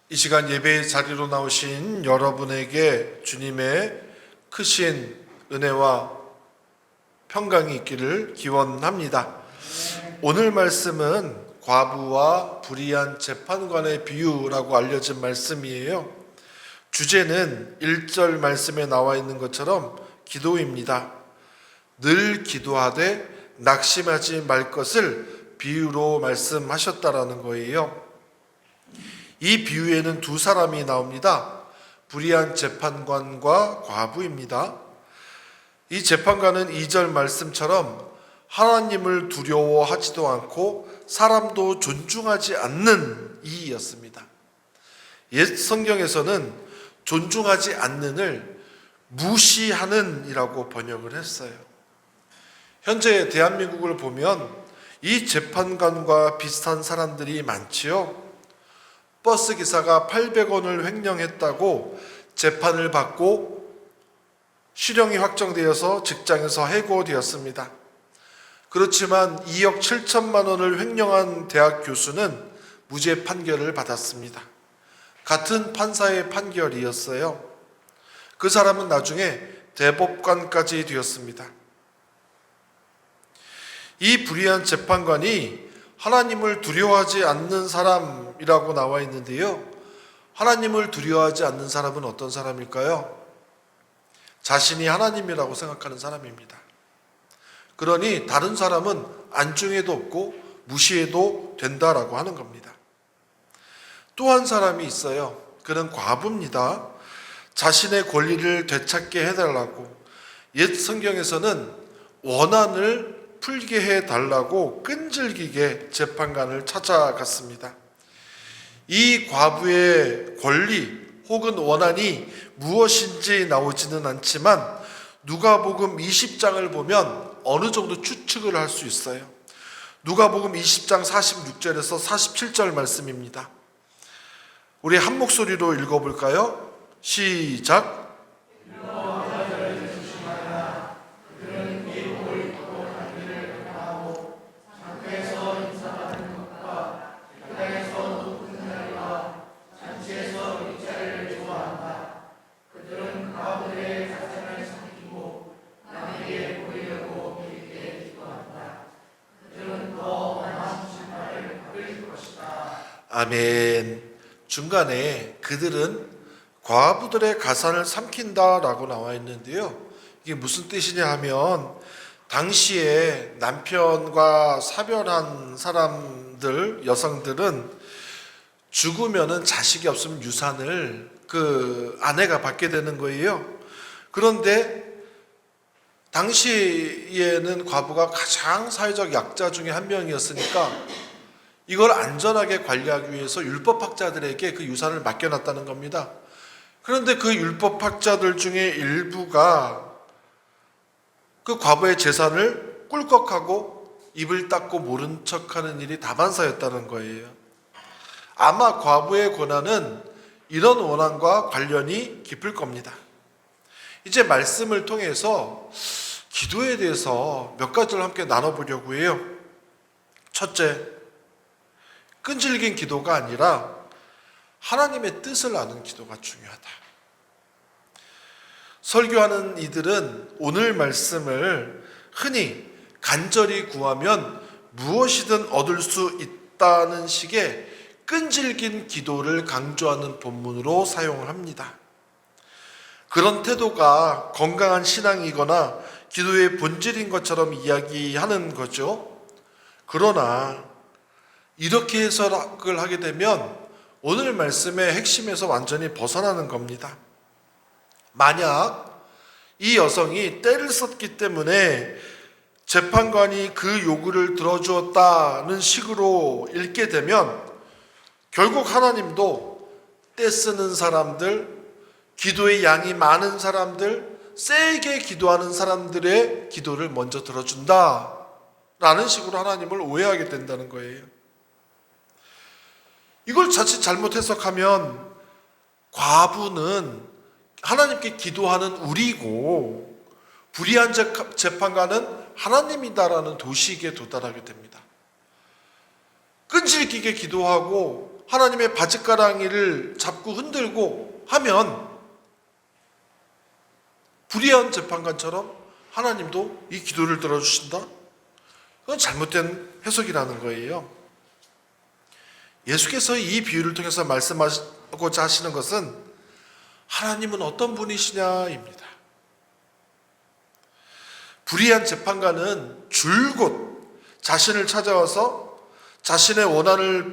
이 시간 예배의 자리로 나오신 여러분에게 주님의 크신 은혜와 평강이 있기를 기원합니다. 오늘 말씀은 과부와 불의한 재판관의 비유라고 알려진 말씀이에요. 주제는 1절 말씀에 나와 있는 것처럼 기도입니다. 늘 기도하되 낙심하지 말 것을 비유로 말씀하셨다라는 거예요. 이 비유에는 두 사람이 나옵니다. 불의한 재판관과 과부입니다. 이 재판관은 2절 말씀처럼 하나님을 두려워하지도 않고 사람도 존중하지 않는 이였습니다. 옛 성경에서는 존중하지 않는을 무시하는 이라고 번역을 했어요. 현재 대한민국을 보면 이 재판관과 비슷한 사람들이 많지요. 버스 기사가 800원을 횡령했다고 재판을 받고 실형이 확정되어서 직장에서 해고되었습니다. 그렇지만 2억 7천만 원을 횡령한 대학 교수는 무죄 판결을 받았습니다. 같은 판사의 판결이었어요. 그 사람은 나중에 대법관까지 되었습니다. 이 불의한 재판관이 하나님을 두려워하지 않는 사람이라고 나와 있는데요. 하나님을 두려워하지 않는 사람은 어떤 사람일까요? 자신이 하나님이라고 생각하는 사람입니다. 그러니 다른 사람은 안중에도 없고 무시해도 된다라고 하는 겁니다. 또 한 사람이 있어요. 그는 과부입니다. 자신의 권리를 되찾게 해달라고, 옛 성경에서는 원한을 풀게 해달라고 끈질기게 재판관을 찾아갔습니다. 이 과부의 권리 혹은 원한이 무엇인지 나오지는 않지만 누가복음 20장을 보면 어느 정도 추측을 할 수 있어요. 누가복음 20장 46절에서 47절 말씀입니다. 우리 한 목소리로 읽어볼까요? 시작. 아멘. 중간에 그들은 과부들의 가산을 삼킨다라고 나와 있는데요. 이게 무슨 뜻이냐 하면 당시에 남편과 사별한 사람들, 여성들은 죽으면은 자식이 없으면 유산을 그 아내가 받게 되는 거예요. 그런데 당시에는 과부가 가장 사회적 약자 중에 한 명이었으니까 이걸 안전하게 관리하기 위해서 율법학자들에게 그 유산을 맡겨놨다는 겁니다. 그런데 그 율법학자들 중에 일부가 그 과부의 재산을 꿀꺽하고 입을 닫고 모른 척하는 일이 다반사였다는 거예요. 아마 과부의 고난은 이런 원한과 관련이 깊을 겁니다. 이제 말씀을 통해서 기도에 대해서 몇 가지를 함께 나눠보려고 해요. 첫째, 끈질긴 기도가 아니라 하나님의 뜻을 아는 기도가 중요하다. 설교하는 이들은 오늘 말씀을 흔히 간절히 구하면 무엇이든 얻을 수 있다는 식의 끈질긴 기도를 강조하는 본문으로 사용을 합니다. 그런 태도가 건강한 신앙이거나 기도의 본질인 것처럼 이야기하는 거죠. 그러나 이렇게 해석을 하게 되면 오늘 말씀의 핵심에서 완전히 벗어나는 겁니다. 만약 이 여성이 때를 썼기 때문에 재판관이 그 요구를 들어주었다는 식으로 읽게 되면 결국 하나님도 때 쓰는 사람들, 기도의 양이 많은 사람들, 세게 기도하는 사람들의 기도를 먼저 들어준다라는 식으로 하나님을 오해하게 된다는 거예요. 이걸 자칫 잘못 해석하면 과부는 하나님께 기도하는 우리고 불의한 재판관은 하나님이다라는 도식에 도달하게 됩니다. 끈질기게 기도하고 하나님의 바짓가랑이를 잡고 흔들고 하면 불의한 재판관처럼 하나님도 이 기도를 들어주신다? 그건 잘못된 해석이라는 거예요. 예수께서 이 비유를 통해서 말씀하고자 하시는 것은 하나님은 어떤 분이시냐입니다. 불의한 재판관은 줄곧 자신을 찾아와서 자신의 원한을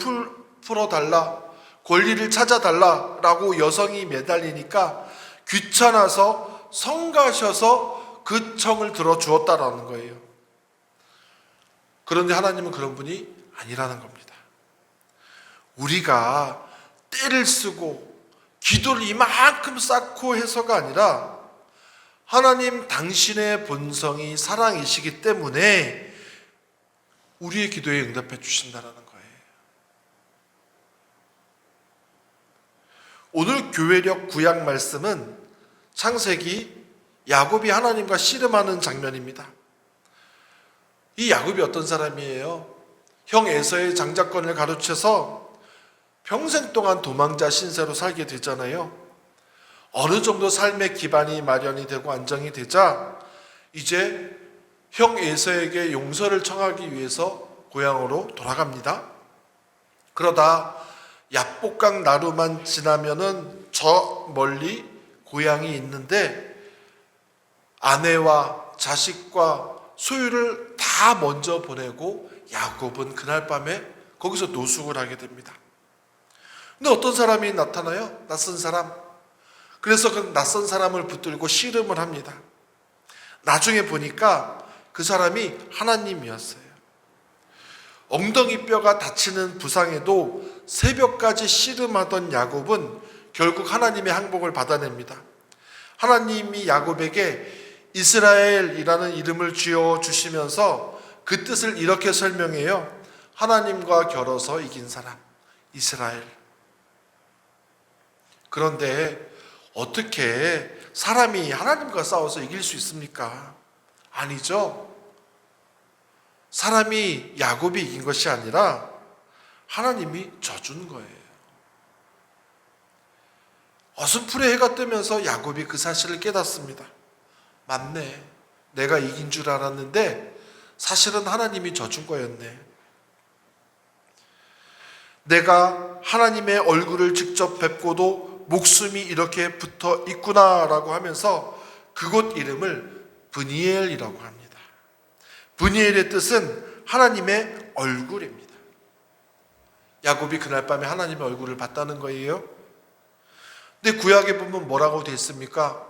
풀어달라, 권리를 찾아달라라고 여성이 매달리니까 귀찮아서 성가셔서 그 청을 들어주었다라는 거예요. 그런데 하나님은 그런 분이 아니라는 겁니다. 우리가 때를 쓰고 기도를 이만큼 쌓고 해서가 아니라 하나님 당신의 본성이 사랑이시기 때문에 우리의 기도에 응답해 주신다는 거예요. 오늘 교회력 구약 말씀은 창세기 야곱이 하나님과 씨름하는 장면입니다. 이 야곱이 어떤 사람이에요? 형 에서의 장자권을 가로채서 평생 동안 도망자 신세로 살게 되잖아요. 어느 정도 삶의 기반이 마련이 되고 안정이 되자 이제 형 에서에게 용서를 청하기 위해서 고향으로 돌아갑니다. 그러다 야복강 나루만 지나면은 저 멀리 고향이 있는데 아내와 자식과 소유를 다 먼저 보내고 야곱은 그날 밤에 거기서 노숙을 하게 됩니다. 근데 어떤 사람이 나타나요? 낯선 사람. 그래서 그 낯선 사람을 붙들고 씨름을 합니다. 나중에 보니까 그 사람이 하나님이었어요. 엉덩이 뼈가 다치는 부상에도 새벽까지 씨름하던 야곱은 결국 하나님의 항복을 받아냅니다. 하나님이 야곱에게 이스라엘이라는 이름을 지어 주시면서 그 뜻을 이렇게 설명해요. 하나님과 겨뤄서 이긴 사람, 이스라엘. 그런데 어떻게 사람이 하나님과 싸워서 이길 수 있습니까? 아니죠. 사람이 야곱이 이긴 것이 아니라 하나님이 져준 거예요. 어슴풀에 해가 뜨면서 야곱이 그 사실을 깨닫습니다. 맞네. 내가 이긴 줄 알았는데 사실은 하나님이 져준 거였네. 내가 하나님의 얼굴을 직접 뵙고도 목숨이 이렇게 붙어 있구나라고 하면서 그곳 이름을 브니엘이라고 합니다. 브니엘의 뜻은 하나님의 얼굴입니다. 야곱이 그날 밤에 하나님의 얼굴을 봤다는 거예요. 근데 구약에 보면 뭐라고 되어 있습니까?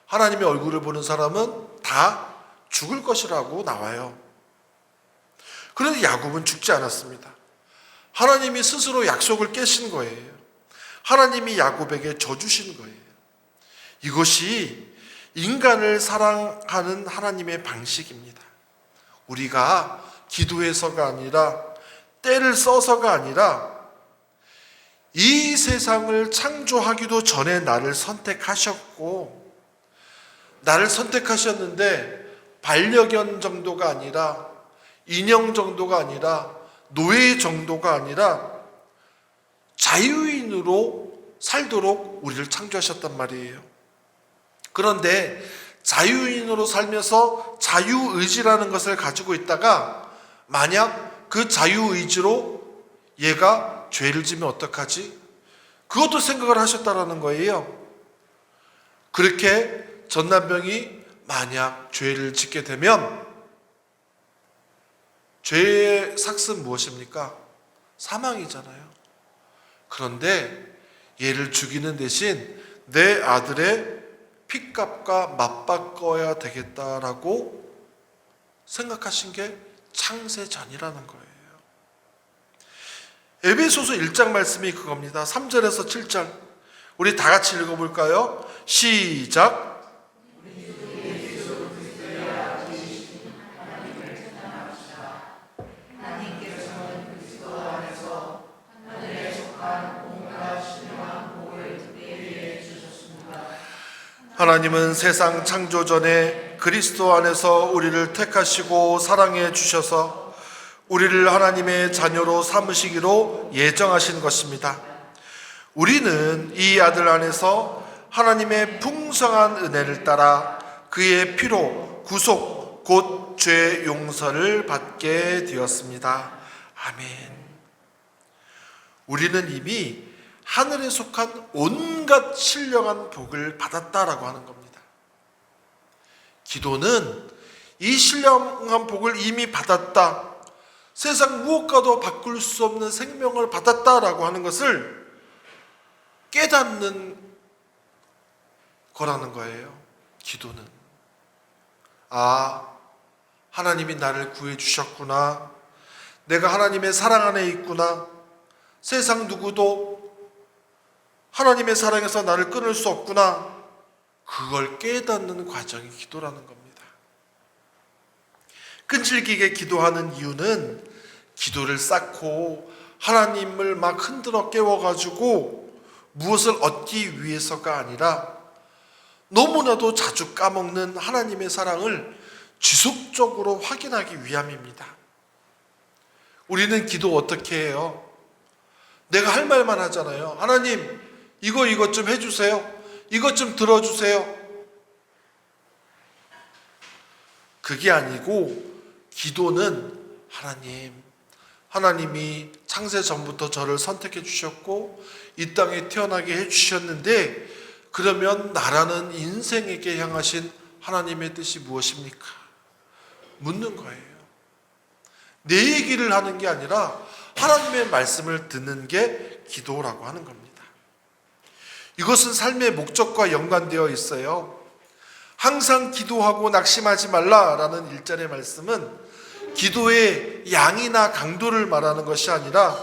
하나님의 얼굴을 보는 사람은 다 죽을 것이라고 나와요. 그런데 야곱은 죽지 않았습니다. 하나님이 스스로 약속을 깨신 거예요. 하나님이 야곱에게 져주신 거예요. 이것이 인간을 사랑하는 하나님의 방식입니다. 우리가 기도해서가 아니라 때를 써서가 아니라 이 세상을 창조하기도 전에 나를 선택하셨고 나를 선택하셨는데 반려견 정도가 아니라 인형 정도가 아니라 노예 정도가 아니라 자유인으로 살도록 우리를 창조하셨단 말이에요. 그런데 자유인으로 살면서 자유의지라는 것을 가지고 있다가 만약 그 자유의지로 얘가 죄를 지면 어떡하지? 그것도 생각을 하셨다라는 거예요. 그렇게 전남병이 만약 죄를 짓게 되면 죄의 삭은 무엇입니까? 사망이잖아요. 그런데 얘를 죽이는 대신 내 아들의 핏값과 맞바꿔야 되겠다라고 생각하신 게 창세전이라는 거예요. 에베소서 1장 말씀이 그겁니다. 3절에서 7절 우리 다 같이 읽어볼까요? 시작. 하나님은 세상 창조 전에 그리스도 안에서 우리를 택하시고 사랑해 주셔서 우리를 하나님의 자녀로 삼으시기로 예정하신 것입니다. 우리는 이 아들 안에서 하나님의 풍성한 은혜를 따라 그의 피로 구속 곧 죄 용서를 받게 되었습니다. 아멘. 우리는 이미 하늘에 속한 온갖 신령한 복을 받았다라고 하는 겁니다. 기도는 이 신령한 복을 이미 받았다, 세상 무엇과도 바꿀 수 없는 생명을 받았다라고 하는 것을 깨닫는 거라는 거예요. 기도는. 아, 하나님이 나를 구해 주셨구나. 내가 하나님의 사랑 안에 있구나. 세상 누구도 하나님의 사랑에서 나를 끊을 수 없구나. 그걸 깨닫는 과정이 기도라는 겁니다. 끈질기게 기도하는 이유는 기도를 쌓고 하나님을 막 흔들어 깨워가지고 무엇을 얻기 위해서가 아니라 너무나도 자주 까먹는 하나님의 사랑을 지속적으로 확인하기 위함입니다. 우리는 기도 어떻게 해요? 내가 할 말만 하잖아요. 하나님, 이것 좀 해주세요. 이것 좀 들어주세요. 그게 아니고 기도는 하나님이 창세 전부터 저를 선택해 주셨고 이 땅에 태어나게 해 주셨는데, 그러면 나라는 인생에게 향하신 하나님의 뜻이 무엇입니까? 묻는 거예요. 내 얘기를 하는 게 아니라 하나님의 말씀을 듣는 게 기도라고 하는 겁니다. 이것은 삶의 목적과 연관되어 있어요. 항상 기도하고 낙심하지 말라라는 1절의 말씀은 기도의 양이나 강도를 말하는 것이 아니라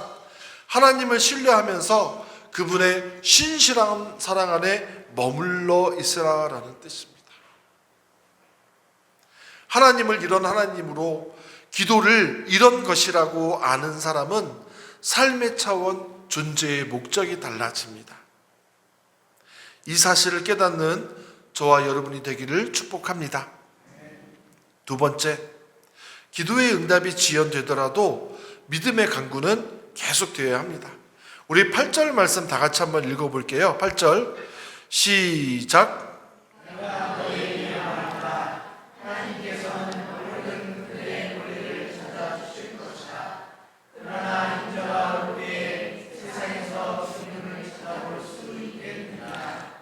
하나님을 신뢰하면서 그분의 신실한 사랑 안에 머물러 있으라라는 뜻입니다. 하나님을 이런 하나님으로, 기도를 이런 것이라고 아는 사람은 삶의 차원, 존재의 목적이 달라집니다. 이 사실을 깨닫는 저와 여러분이 되기를 축복합니다. 두 번째, 기도의 응답이 지연되더라도 믿음의 강구는 계속되어야 합니다. 우리 8절 말씀 다 같이 한번 읽어볼게요. 8절 시작.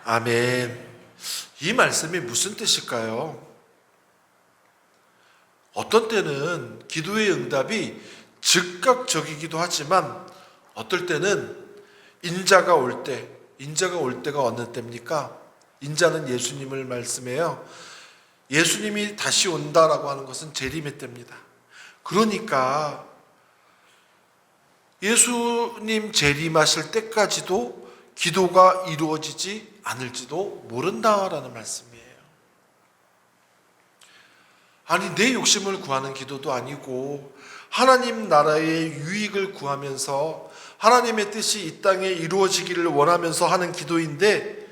아멘. 이 말씀이 무슨 뜻일까요? 어떤 때는 기도의 응답이 즉각적이기도 하지만 어떨 때는 인자가 올 때가 어느 때입니까? 인자는 예수님을 말씀해요. 예수님이 다시 온다라고 하는 것은 재림의 때입니다. 그러니까 예수님 재림하실 때까지도 기도가 이루어지지 않을지도 모른다라는 말씀이에요. 아니, 내 욕심을 구하는 기도도 아니고 하나님 나라의 유익을 구하면서 하나님의 뜻이 이 땅에 이루어지기를 원하면서 하는 기도인데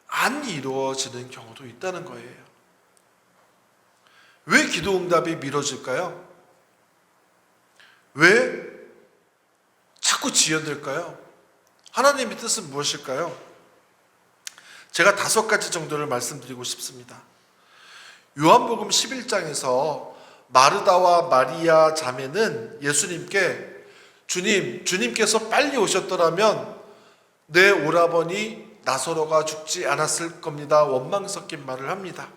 안 이루어지는 경우도 있다는 거예요. 왜 기도 응답이 미뤄질까요? 왜 자꾸 지연될까요? 하나님의 뜻은 무엇일까요? 제가 5가지 정도를 말씀드리고 싶습니다. 요한복음 11장에서 마르다와 마리아 자매는 예수님께 주님께서 빨리 오셨더라면 내 오라버니 나사로가 죽지 않았을 겁니다. 원망 섞인 말을 합니다.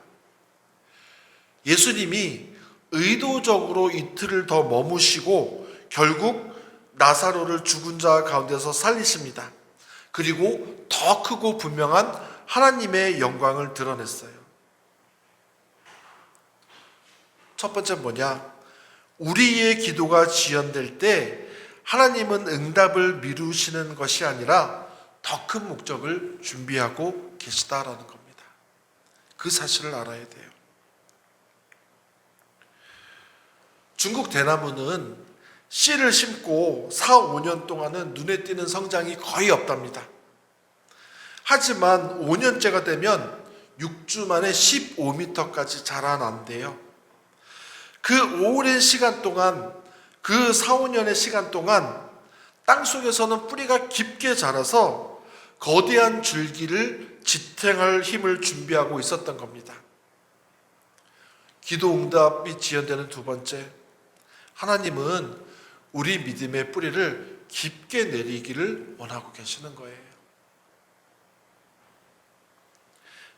예수님이 의도적으로 이틀을 더 머무시고 결국 나사로를 죽은 자 가운데서 살리십니다. 그리고 더 크고 분명한 하나님의 영광을 드러냈어요. 첫 번째 뭐냐? 우리의 기도가 지연될 때 하나님은 응답을 미루시는 것이 아니라 더 큰 목적을 준비하고 계시다라는 겁니다. 그 사실을 알아야 돼요. 중국 대나무는 씨를 심고 4-5년 동안은 눈에 띄는 성장이 거의 없답니다. 하지만 5년째가 되면 6주 만에 15m까지 자라난대요. 그 오랜 시간 동안 그 4, 5년의 시간 동안 땅 속에서는 뿌리가 깊게 자라서 거대한 줄기를 지탱할 힘을 준비하고 있었던 겁니다. 기도 응답이 지연되는 두 번째, 하나님은 우리 믿음의 뿌리를 깊게 내리기를 원하고 계시는 거예요.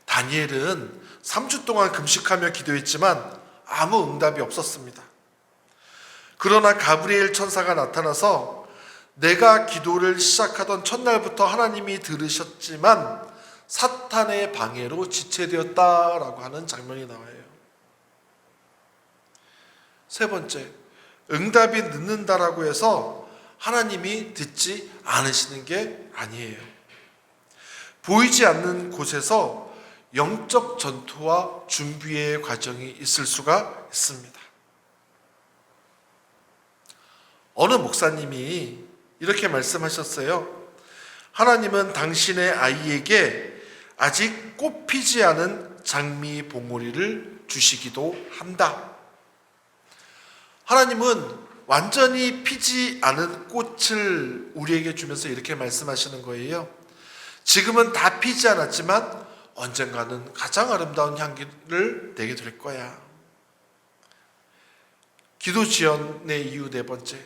다니엘은 3주 동안 금식하며 기도했지만 아무 응답이 없었습니다. 그러나 가브리엘 천사가 나타나서 내가 기도를 시작하던 첫날부터 하나님이 들으셨지만 사탄의 방해로 지체되었다라고 하는 장면이 나와요. 세 번째, 응답이 늦는다라고 해서 하나님이 듣지 않으시는 게 아니에요. 보이지 않는 곳에서 영적 전투와 준비의 과정이 있을 수가 있습니다. 어느 목사님이 이렇게 말씀하셨어요. 하나님은 당신의 아이에게 아직 꽃 피지 않은 장미 봉오리를 주시기도 한다. 하나님은 완전히 피지 않은 꽃을 우리에게 주면서 이렇게 말씀하시는 거예요. 지금은 다 피지 않았지만 언젠가는 가장 아름다운 향기를 내게 될 거야. 기도 지연의 이유 네 번째,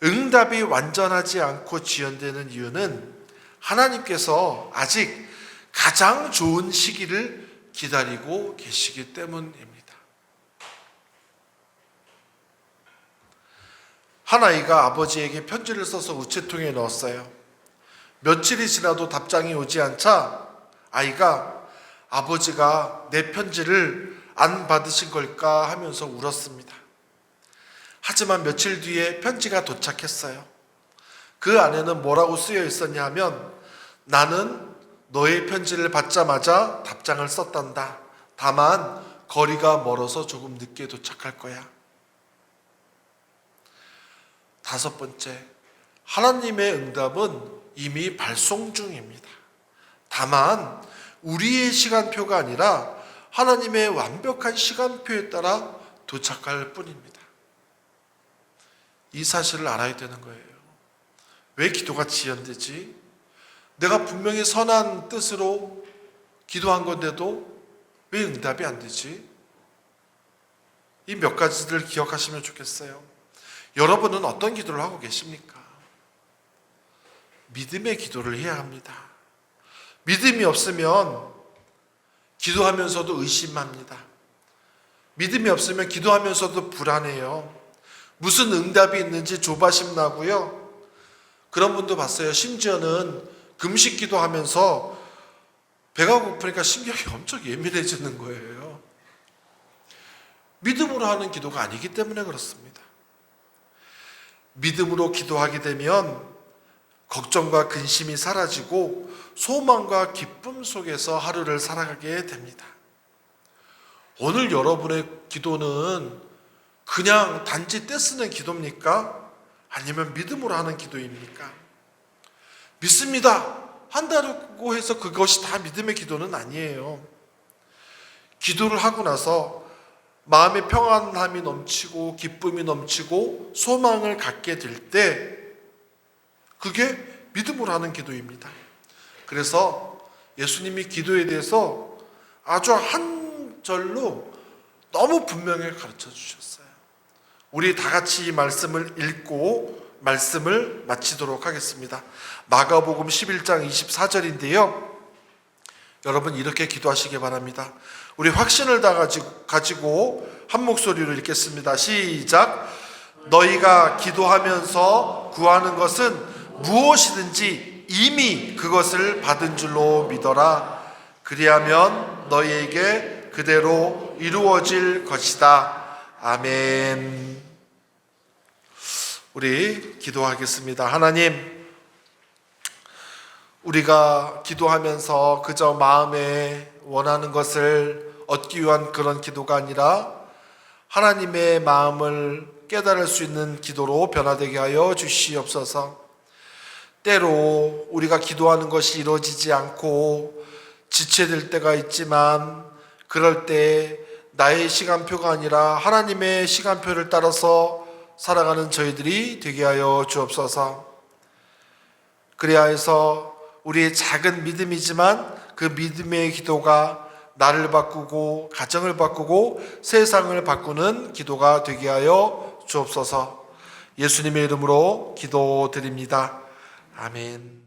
응답이 완전하지 않고 지연되는 이유는 하나님께서 아직 가장 좋은 시기를 기다리고 계시기 때문입니다. 한 아이가 아버지에게 편지를 써서 우체통에 넣었어요. 며칠이 지나도 답장이 오지 않자 아이가 아버지가 내 편지를 안 받으신 걸까 하면서 울었습니다. 하지만 며칠 뒤에 편지가 도착했어요. 그 안에는 뭐라고 쓰여 있었냐 하면, 나는 너의 편지를 받자마자 답장을 썼단다. 다만 거리가 멀어서 조금 늦게 도착할 거야. 다섯 번째, 하나님의 응답은 이미 발송 중입니다. 다만 우리의 시간표가 아니라 하나님의 완벽한 시간표에 따라 도착할 뿐입니다. 이 사실을 알아야 되는 거예요. 왜 기도가 지연되지? 내가 분명히 선한 뜻으로 기도한 건데도 왜 응답이 안 되지? 이 몇 가지를 기억하시면 좋겠어요. 여러분은 어떤 기도를 하고 계십니까? 믿음의 기도를 해야 합니다. 믿음이 없으면 기도하면서도 의심합니다. 믿음이 없으면 기도하면서도 불안해요. 무슨 응답이 있는지 조바심 나고요. 그런 분도 봤어요. 심지어는 금식 기도하면서 배가 고프니까 신경이 엄청 예민해지는 거예요. 믿음으로 하는 기도가 아니기 때문에 그렇습니다. 믿음으로 기도하게 되면 걱정과 근심이 사라지고 소망과 기쁨 속에서 하루를 살아가게 됩니다. 오늘 여러분의 기도는 그냥 단지 떼쓰는 기도입니까? 아니면 믿음으로 하는 기도입니까? 믿습니다 한다고 해서 그것이 다 믿음의 기도는 아니에요. 기도를 하고 나서 마음의 평안함이 넘치고 기쁨이 넘치고 소망을 갖게 될 때 그게 믿음으로 하는 기도입니다. 그래서 예수님이 기도에 대해서 아주 한 절로 너무 분명히 가르쳐 주셨어요. 우리 다 같이 이 말씀을 읽고 말씀을 마치도록 하겠습니다. 마가복음 11장 24절인데요. 여러분 이렇게 기도하시기 바랍니다. 우리 확신을 다 가지고 한 목소리로 읽겠습니다. 시작. 너희가 기도하면서 구하는 것은 무엇이든지 이미 그것을 받은 줄로 믿어라. 그리하면 너희에게 그대로 이루어질 것이다. 아멘. 우리 기도하겠습니다. 하나님, 우리가 기도하면서 그저 마음에 원하는 것을 얻기 위한 그런 기도가 아니라 하나님의 마음을 깨달을 수 있는 기도로 변화되게 하여 주시옵소서. 때로 우리가 기도하는 것이 이루어지지 않고 지체될 때가 있지만 그럴 때 나의 시간표가 아니라 하나님의 시간표를 따라서 살아가는 저희들이 되게 하여 주옵소서. 그래야 해서 우리의 작은 믿음이지만 그 믿음의 기도가 나를 바꾸고 가정을 바꾸고 세상을 바꾸는 기도가 되게 하여 주옵소서. 예수님의 이름으로 기도드립니다. 아멘.